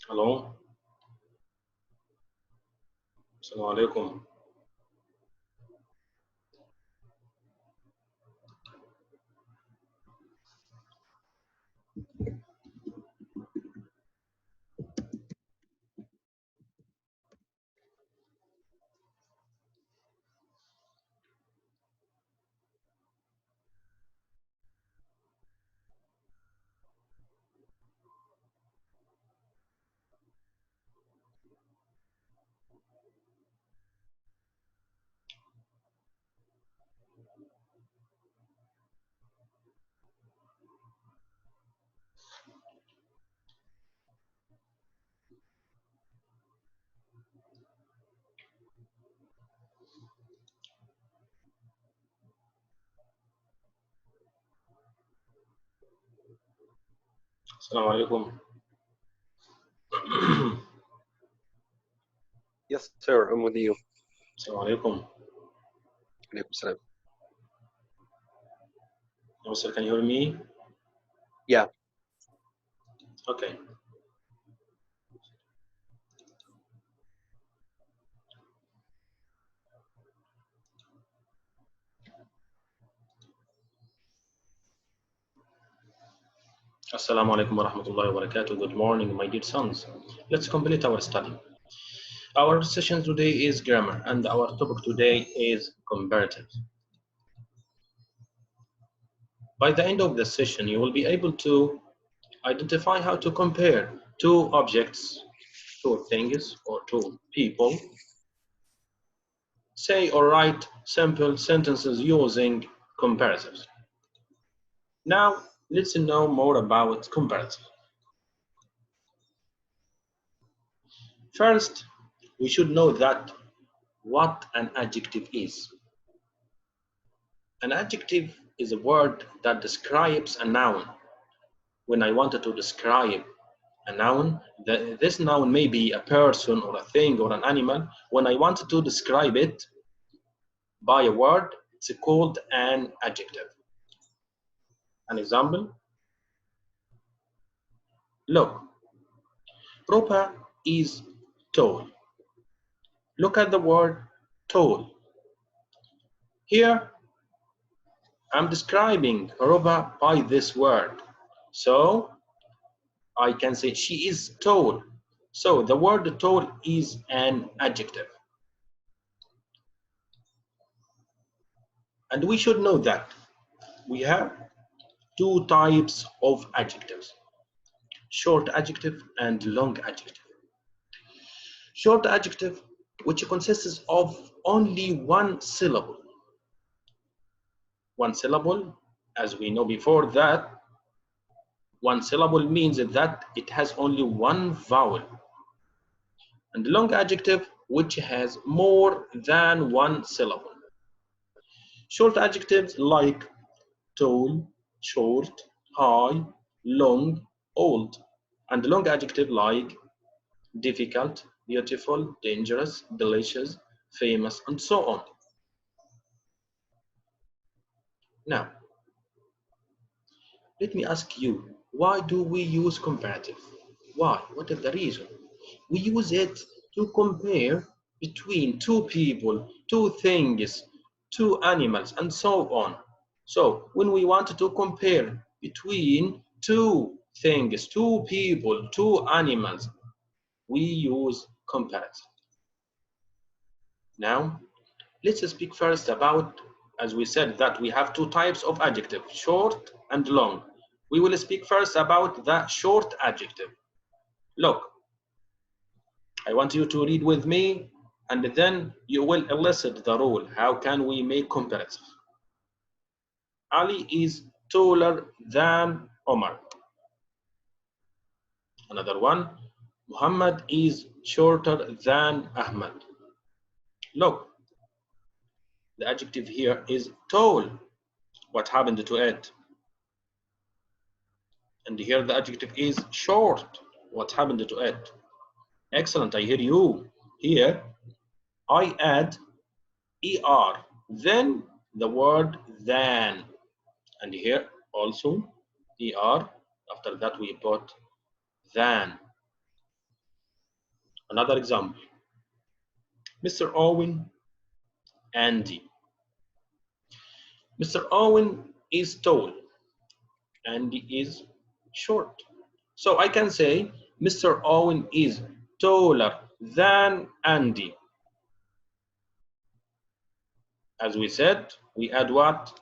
Hello. Assalamu alaikum. Assalamu alaikum. Yes, sir. I'm with you. Assalamu alaikum. Alaikum salam. No, sir, can you hear me? Yeah. Okay. Assalamu alaikum wa rahmatullahi wa barakatuh. Good morning, my dear sons. Let's complete our study. Our session today is grammar, and our topic today is comparative. By the end of the session, you will be able to identify how to compare two objects, two things, or two people. Say or write simple sentences using comparatives. Now, let's know more about comparative. First, we should know that what an adjective is. An adjective is a word that describes a noun. When I wanted to describe a noun, this noun may be a person or a thing or an animal. When I wanted to describe it by a word, it's called an adjective. An example, look, Rupa is tall. Look at the word tall. Here, I'm describing Rupa by this word. So, I can say she is tall. So, the word tall is an adjective. And we should know that we have two types of adjectives, short adjective and long adjective. Short adjective, which consists of only one syllable. One syllable, as we know before that, one syllable means that it has only one vowel. And long adjective, which has more than one syllable. Short adjectives like tall, short, high, long, old. And long adjective like difficult, beautiful, dangerous, delicious, famous, and so on. Now, let me ask you, why do we use comparative? Why? What is the reason? We use it to compare between two people, two things, two animals, and so on. So when we want to compare between two things, two people, two animals, we use comparative. Now, let's speak first about, as we said, that we have two types of adjective, short and long. We will speak first about the short adjective. Look, I want you to read with me, and then you will elicit the rule. How can we make comparative? Ali is taller than Omar. Another one, Muhammad is shorter than Ahmad. Look, the adjective here is tall. What happened to it? And here the adjective is short. What happened to it? Excellent, I hear you. Here, I add ER, then the word than. And here, also ER. After that we put than. Another example, Mr. Owen, Andy. Mr. Owen is tall, Andy is short. So I can say Mr. Owen is taller than Andy. As we said, we add what?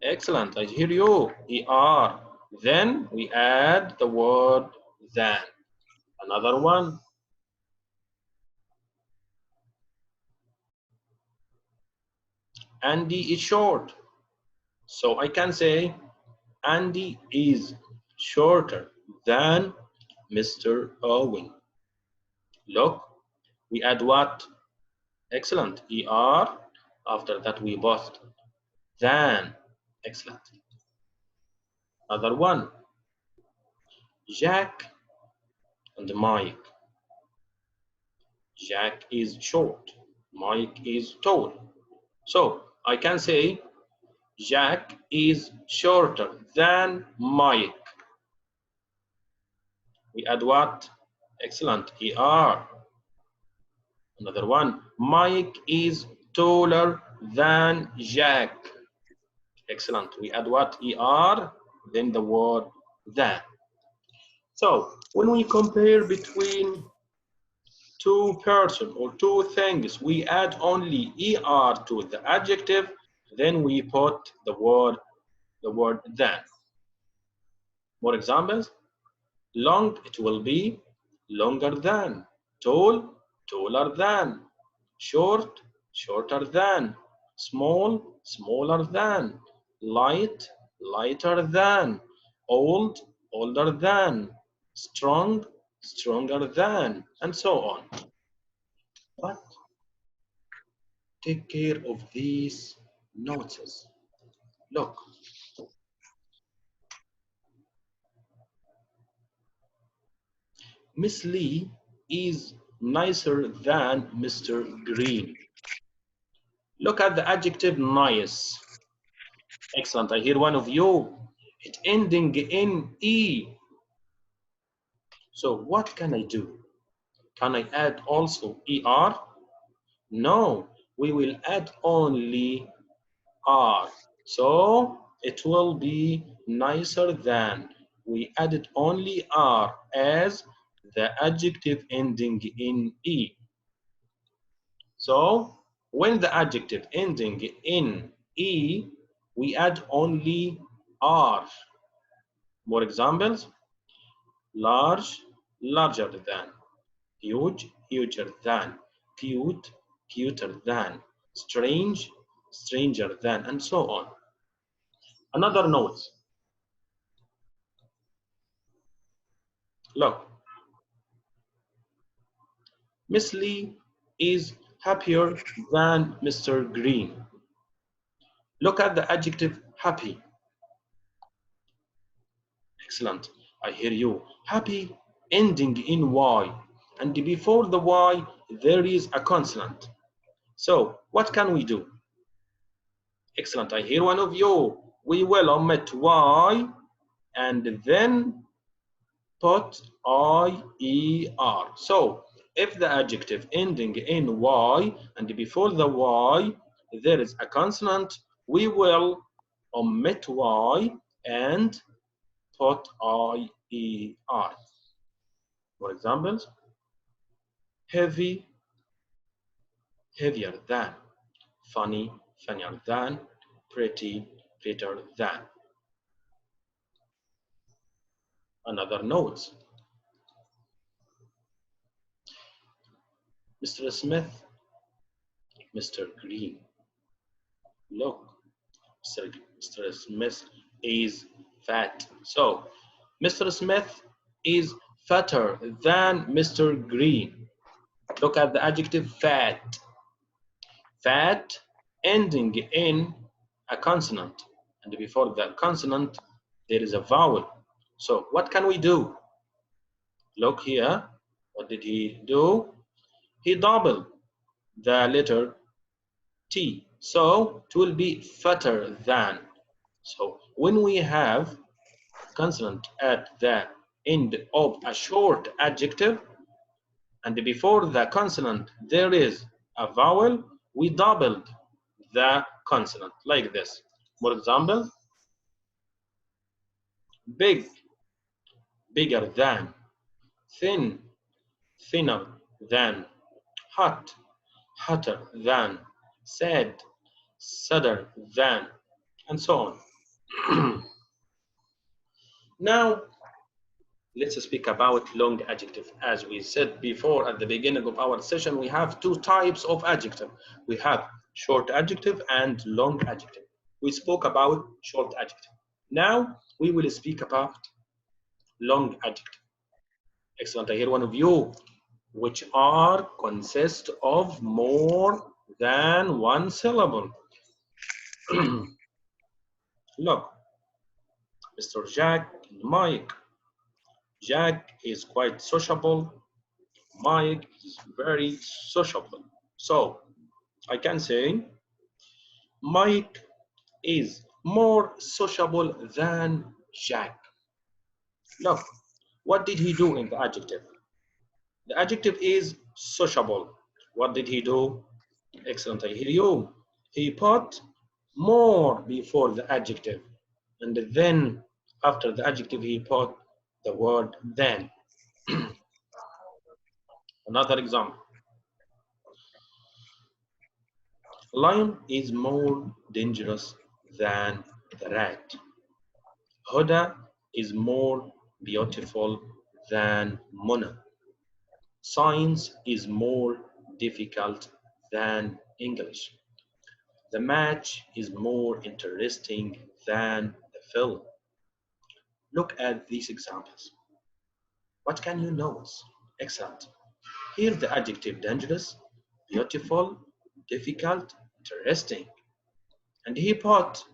Excellent, I hear you, ER. Then we add the word than. Another one. Andy is short. So I can say Andy is shorter than Mr. Owen. Look, we add what? Excellent, ER. After that we put than. Excellent. Another one. Jack and Mike. Jack is short, Mike is tall. So I can say Jack is shorter than Mike. We add what? Excellent, ER. Another one. Mike is taller than Jack. Excellent. We add what? ER, then the word than. So when we compare between two persons or two things, we add only ER to the adjective, then we put the word than. More examples. Long, it will be longer than. Tall, taller than. Short, shorter than. Small, smaller than. Light, lighter than. Old, older than. Strong, stronger than, and so on. But take care of these notes. Look. Miss Lee is nicer than Mr. Green. Look at the adjective nice. Excellent. I hear one of you. It ending in E. So what can I do? Can I add also ER? No, we will add only R. So it will be nicer than. We added only R as the adjective ending in E. So when the adjective ending in E, we add only R. More examples. Large, larger than. Huge, huger than. Cute, cuter than. Strange, stranger than, and so on. Another note. Look. Miss Lee is happier than Mr. Green. Look at the adjective happy. Excellent. I hear you. Happy ending in Y. And before the Y, there is a consonant. So what can we do? Excellent. I hear one of you. We will omit Y and then put IER. So if the adjective ending in Y and before the Y there is a consonant, we will omit Y and put IER. For examples, heavy, heavier than. Funny, funnier than. Pretty, prettier than. Another note. Mr. Smith, Mr. Green. Look, Mr. Smith is fat. So, Mr. Smith is fatter than Mr. Green. Look at the adjective fat. Fat ending in a consonant. And before the consonant, there is a vowel. So, what can we do? Look here. What did he do? He doubled the letter T. So it will be fatter than. So When we have consonant at the end of a short adjective, and before the consonant there is a vowel, we doubled the consonant like this. For example, big, bigger than, thin, thinner than, hot, hotter than, sad, sadder than, and so on. Now, let's speak about long adjective. As we said before at the beginning of our session, we have two types of adjective. We have short adjective and long adjective. We spoke about short adjective. Now, we will speak about long adjective. Excellent. I hear one of you, which are consist of more than one syllable. Look, Mr. Jack and Mike. Jack is quite sociable. Mike is very sociable. So I can say Mike is more sociable than Jack. Look, what did he do in the adjective? The adjective is sociable. What did he do? Excellent, I hear you. He put more before the adjective. And then after the adjective, he put the word then. Another example. Lion is more dangerous than the rat. Huda is more beautiful than Mona. Science is more difficult than English. The match is more interesting than the film. Look at these examples. What can you notice? Excellent. Here the adjective dangerous, beautiful, difficult, interesting. And he put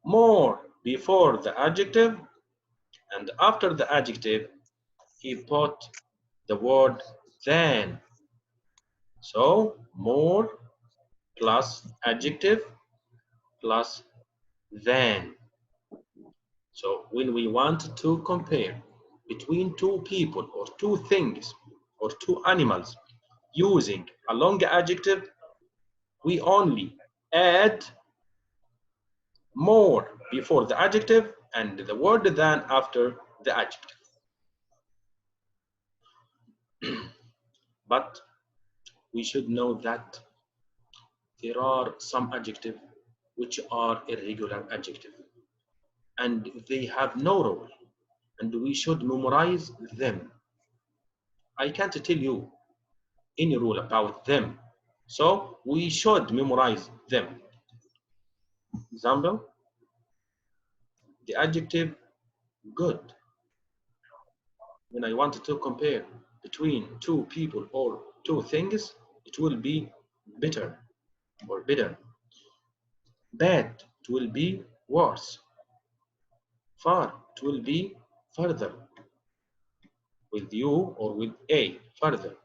more before the adjective, and after the adjective, he put the word than. So more plus adjective plus than. So when we want to compare between two people or two things or two animals using a long adjective, we only add more before the adjective and the word than after the adjective. But we should know that there are some adjectives which are irregular adjectives and they have no role and we should memorize them. I can't tell you any rule about them, so we should memorize them. Example, the adjective good. When I wanted to compare between two people or two things, it will be better or better. Bad, it will be worse. Far, it will be further. With you or with a, further.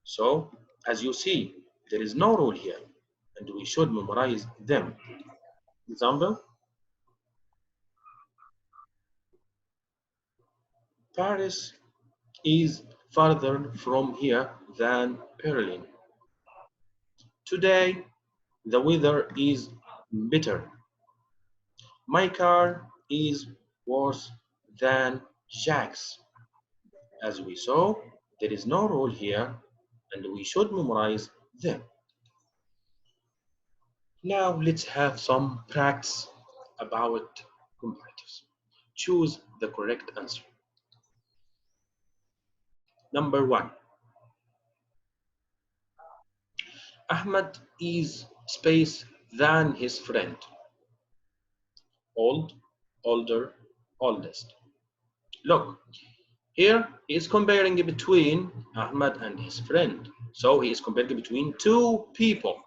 So, as you see, there is no rule here, and we should memorize them. Example, Paris is farther from here than Berlin. Today, the weather is better. My car is worse than Jack's. As we saw, there is no rule here, and we should memorize them. Now let's have some practice about comparatives. Choose the correct answer. Number 1. Ahmed is space than his friend. Old, older, oldest. Look, here he is comparing between Ahmed and his friend. So he is comparing between two people.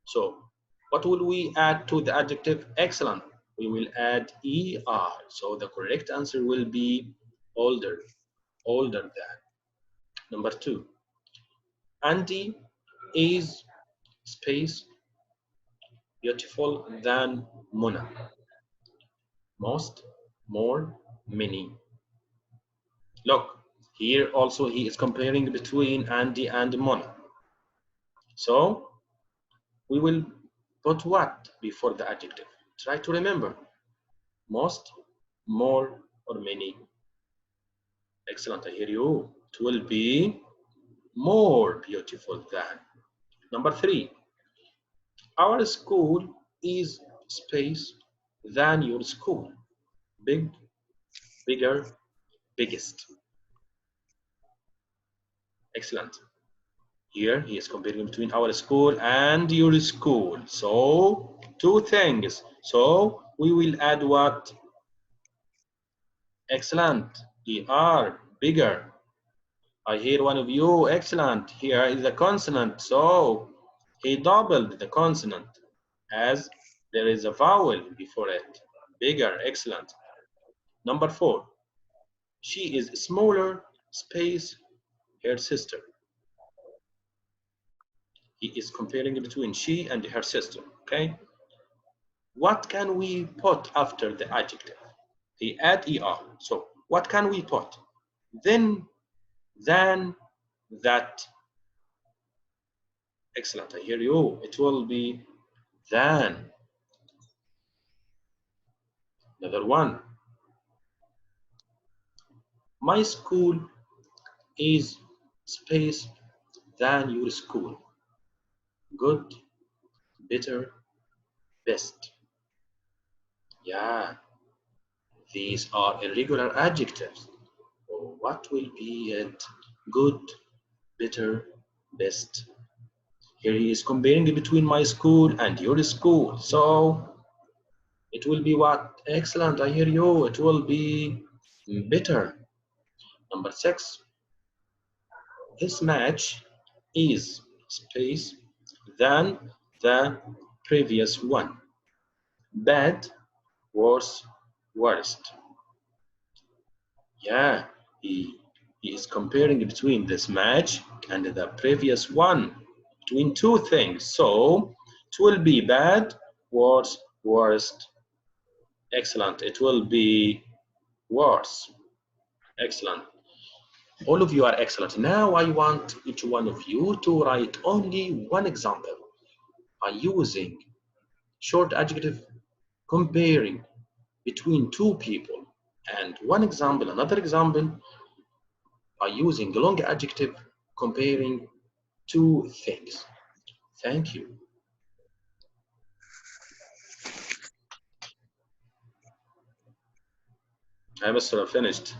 So what will we add to the adjective excellent? We will add ER. So the correct answer will be older, older than. Number 2, Andy is space beautiful than Mona. most, more, many. Look, here also he is comparing between Andy and Mona. So we will put what before the adjective? Try to remember. Most, more, or many. Excellent, I hear you. It will be more beautiful than. Number 3, our school is space than your school. Big, bigger, biggest. Excellent. Here he is comparing between our school and your school. So two things. So we will add what? Excellent. ER, bigger. I hear one of you. Excellent. Here is a consonant. So he doubled the consonant as there is a vowel before it. Bigger. Excellent. Number 4. She is smaller, space, her sister. He is comparing between she and her sister. Okay. What can we put after the adjective? He add er. So what can we put? Then, than, that. Excellent. I hear you. It will be than. Another one. My school is space than your school. Good, better, best. Yeah, these are irregular adjectives. What will be it? Good, better, best. Here he is comparing between my school and your school. So it will be what? Excellent, I hear you. It will be better. Number 6. This match is space than the previous one. Bad, worse, worst. Yeah, he is comparing between this match and the previous one, between two things. So it will be bad, worse, worst. Excellent. It will be worse. Excellent. All of you are excellent. Now I want each one of you to write only one example by using short adjective comparing between two people, and one example, another example by using a long adjective comparing two things. Thank you. I must have finished.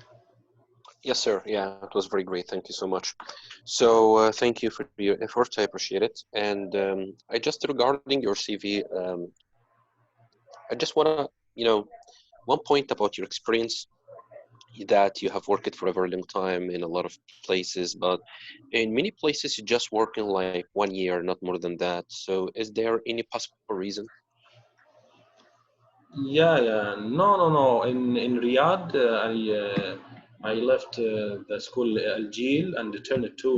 Yes, sir. Yeah, it was very great. Thank you so much. So thank you for your effort. I appreciate it. And I just regarding your CV, I just want to, one point about your experience that you have worked for a very long time in a lot of places, but in many places you just working like 1 year, not more than that. So is there any possible reason? Yeah. No. In Riyadh, I left the school Al Jil and returned to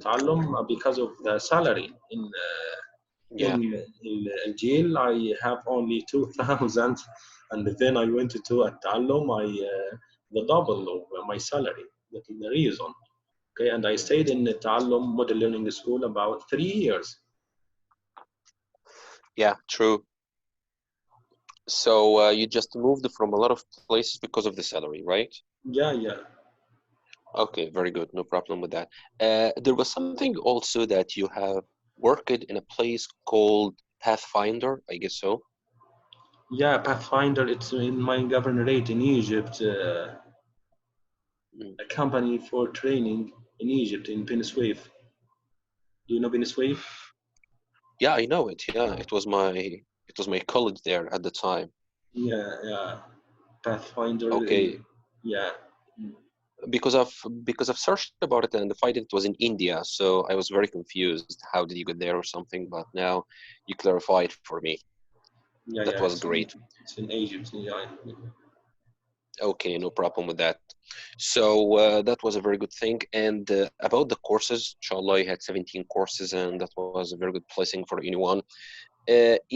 Ta'allum because of the salary. In Yeah, Al Jil, I have only 2,000, and then I went to Ta'allum, the double of my salary. That is the reason. Okay, and I stayed in Ta'allum Model Learning School about 3 years. yeah, true. So you just moved from a lot of places because of the salary, right? Yeah. Okay, very good. No problem with that. There was something also that you have worked in a place called Pathfinder, I guess so. Yeah, Pathfinder, it's in my governorate in Egypt, Mm. a company for training in Egypt, in Beni Suef. Do you know Beni Suef? Yeah, I know it. Yeah, it was my college there at the time. Yeah. Pathfinder, Okay, yeah. because I've searched about it and decided it was in India, so I was very confused. How did you get there or something? But now you clarified for me. That Yeah, was great. it's in Egypt. Yeah. Okay, no problem with that. So that was a very good thing. And about the courses, inshallah, I had 17 courses, and that was a very good blessing for anyone.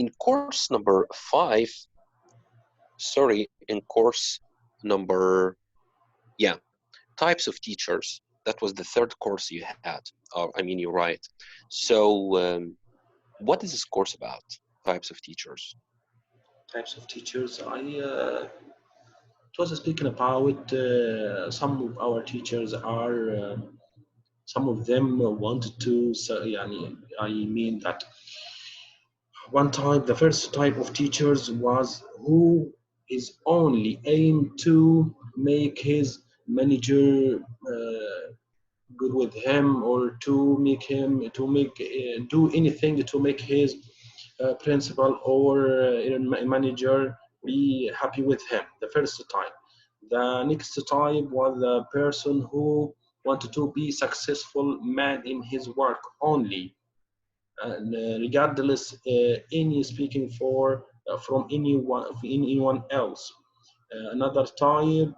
In course number 5, sorry, in course number, yeah, types of teachers. That was the third course you had. I mean, you're right. So, what is this course about? Types of teachers. Types of teachers. It was speaking about some of our teachers are some of them wanted to. So, يعني, I mean that one type, the first type of teachers was who is only aimed to make his manager good with him, or to make him to make do anything to make his principal or manager be happy with him. The first type. The next type was the person who wanted to be successful man in his work only, and regardless any speaking for from anyone else. Another type,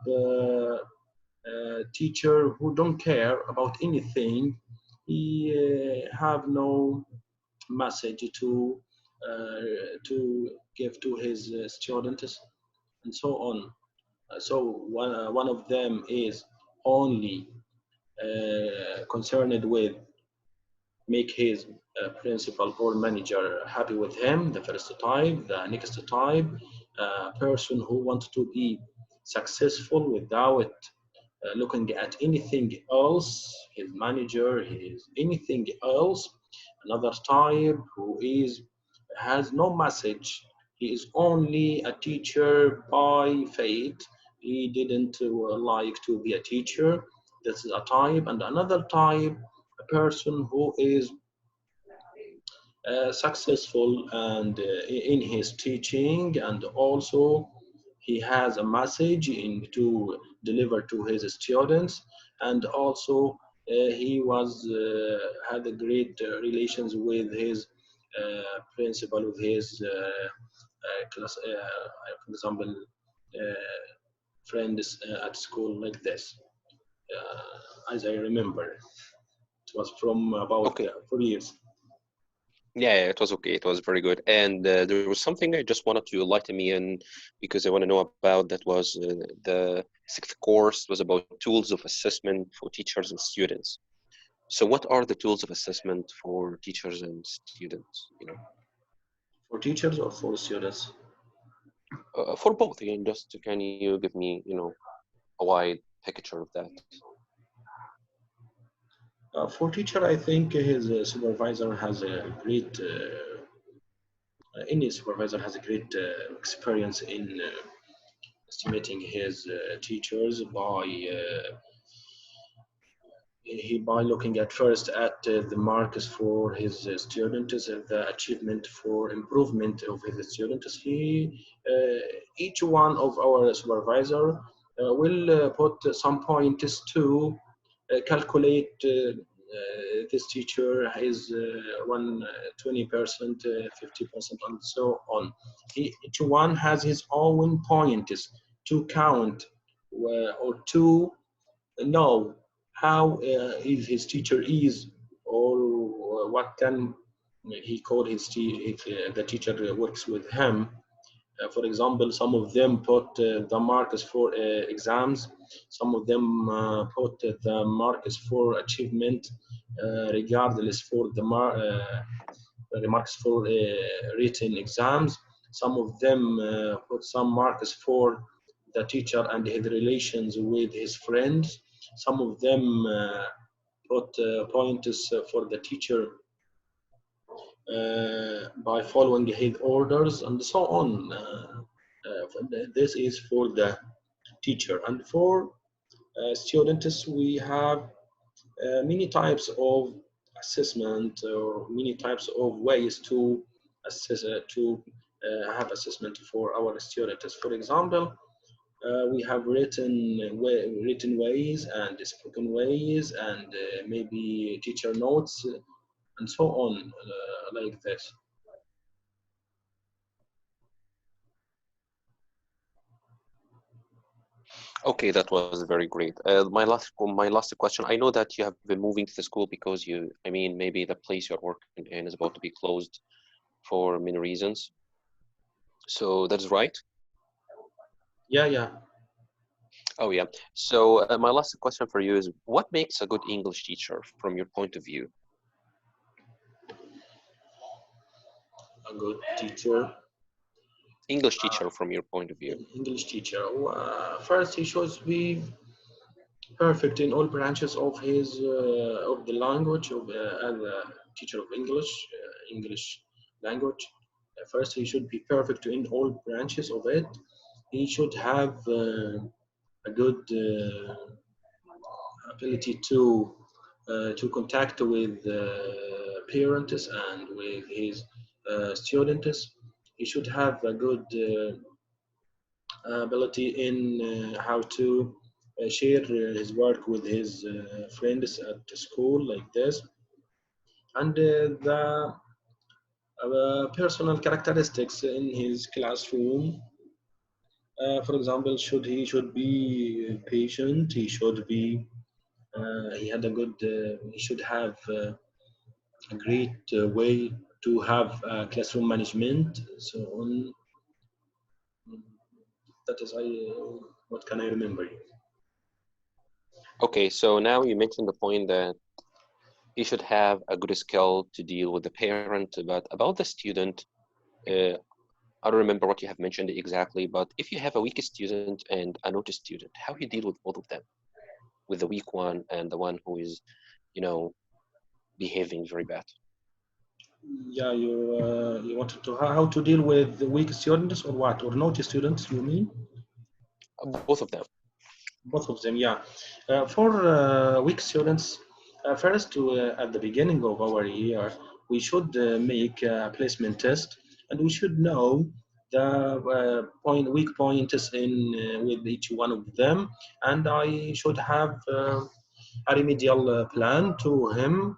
teacher who don't care about anything. He have no message to give to his students, and so on. So one of them is only concerned with make his principal or manager happy with him, the first type. The next type, person who wants to be successful without looking at anything else, his manager, his anything else. Another type who is has no message. He is only a teacher by fate. He didn't like to be a teacher. This is a type. And another type, a person who is successful and in his teaching, and also he has a message to deliver to his students, and also he was had a great relations with his principal, with his class, for example, friends at school, like this. As I remember, it was from about Okay. 4 years. Yeah, it was okay. It was very good. And there was something I just wanted to enlighten me in because I want to know about that was the sixth course was about tools of assessment for teachers and students. So what are the tools of assessment for teachers and students, you know? For teachers or for students? For both, again, just can you give me, you know, a wide picture of that? For teacher, I think his supervisor has a great, any supervisor has a great experience in estimating his teachers by looking at first at the marks for his students, the achievement for improvement of his students. Each one of our supervisor will put some points to calculate this teacher is 20%, 50%, and so on. Each one has his own points to count or to know how is his teacher is, or what can he call his the teacher works with him. For example, some of them put the marks for exams, some of them put the marks for achievement, regardless for the remarks for written exams. Some of them put some marks for the teacher and his relations with his friends. Some of them put points for the teacher by following his orders, and so on. This is for the teacher. And for students, we have many types of assessment, or many types of ways to assess to have assessment for our students. For example, we have written ways and spoken ways, and maybe teacher notes, and so on, like this. Okay, that was very great. My last question. I know that you have been moving to the school because I mean, maybe the place you're working in is about to be closed for many reasons. So that is right. Yeah, yeah. Oh, yeah. So my last question for you is, what makes a good English teacher from your point of view? A good teacher. English teacher from your point of view. English teacher. First, he should be perfect in all branches of the language of as a teacher of English language. First, he should be perfect in all branches of it. He should have a good ability to contact with parents and with his students. He should have a good ability in how to share his work with his friends at the school like this, and the personal characteristics in his classroom. For example, should be patient. He had a good. He should have a great way to have classroom management. So on. That is, what can I remember? Okay, so now you mentioned the point that he should have a good skill to deal with the parent, but about the student, uh, I don't remember what you have mentioned exactly, but if you have a weak student and a naughty student, how you deal with both of them, with the weak one and the one who is, you know, behaving very bad? Yeah, you wanted to how to deal with the weak students or what or naughty students? You mean Both of them. both of them? Yeah. For weak students, first at the beginning of our year, we should make a placement test, and we should know the weak points in with each one of them, and I should have a remedial plan to him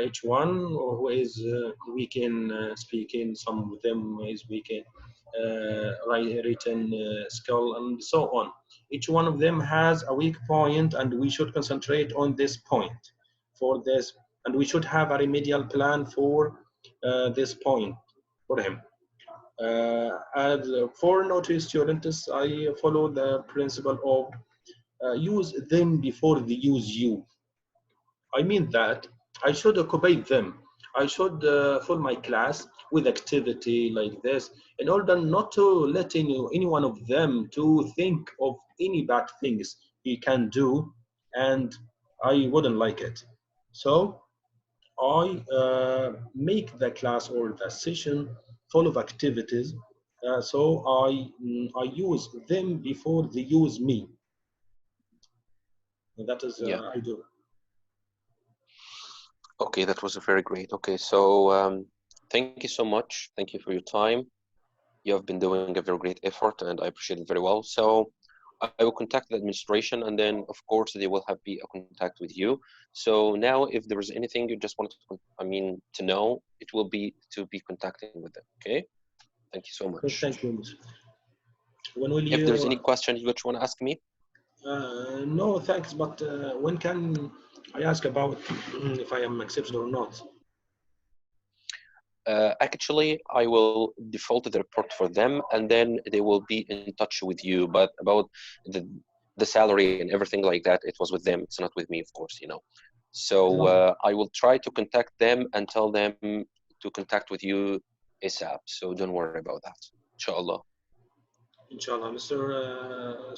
each one who is weak in speaking, some of them is weak in written skill, and so on. Each one of them has a weak point, and we should concentrate on this point for this, and we should have a remedial plan for this point for him. As for naughty students, I follow the principle of use them before they use you. I mean that I should occupy them. I should fill my class with activity like this in order not to let any one of them to think of any bad things he can do, and I wouldn't like it. So I make the class or the session full of activities. So I use them before they use me. That is Yeah. I do. Okay, that was very great. Okay, so thank you so much. Thank you for your time. You have been doing a very great effort, and I appreciate it very well. So I will contact the administration, and then of course they will have be a contact with you. So now, if there is anything you just wanted to, I mean, to know, it will be to be contacting with them. Okay. Thank you so Okay, much. thank you, Miss. When will If there's you? any questions which you want to ask me, No, thanks. But when can I ask about if I am accepted or not? actually, I will default the report for them, and then they will be in touch with you. But about the the salary and everything like that, it was with them. It's not with me, of course, you know. So No, I will try to contact them and tell them to contact with you ASAP. So don't worry about that. Inshallah. inshallah, Mr.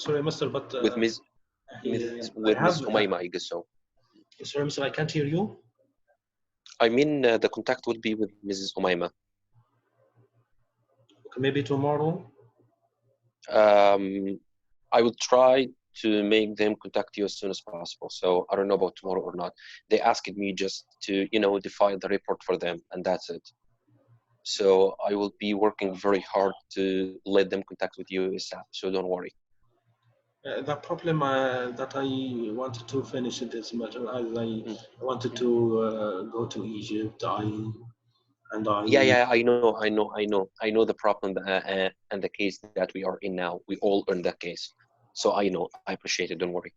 Sorry, Mr. But With I with have. Ms. Humayma, I guess so. Sorry, Mr. I can't hear you. I mean, the contact would be with Mrs. Umayma. Okay, maybe tomorrow. Um, I will try to make them contact you as soon as possible. So I don't know about tomorrow or not. They asked me just to, you know, define the report for them, and that's it. So I will be working very hard to let them contact with you ASAP. So don't worry. The problem that I wanted to finish this matter as I Mm, wanted mm. to go to Egypt. I Yeah, yeah, I know the problem and the case that we are in now. We all in that case. So I know. I appreciate it. Don't worry.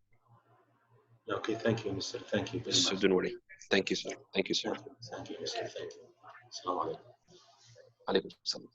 okay. Thank you, Mr. Thank you very So much. don't worry. Thank you, sir. Thank you, sir. Thank you, Mr. Thank you. Assalamu alaikum. Alaikum salam.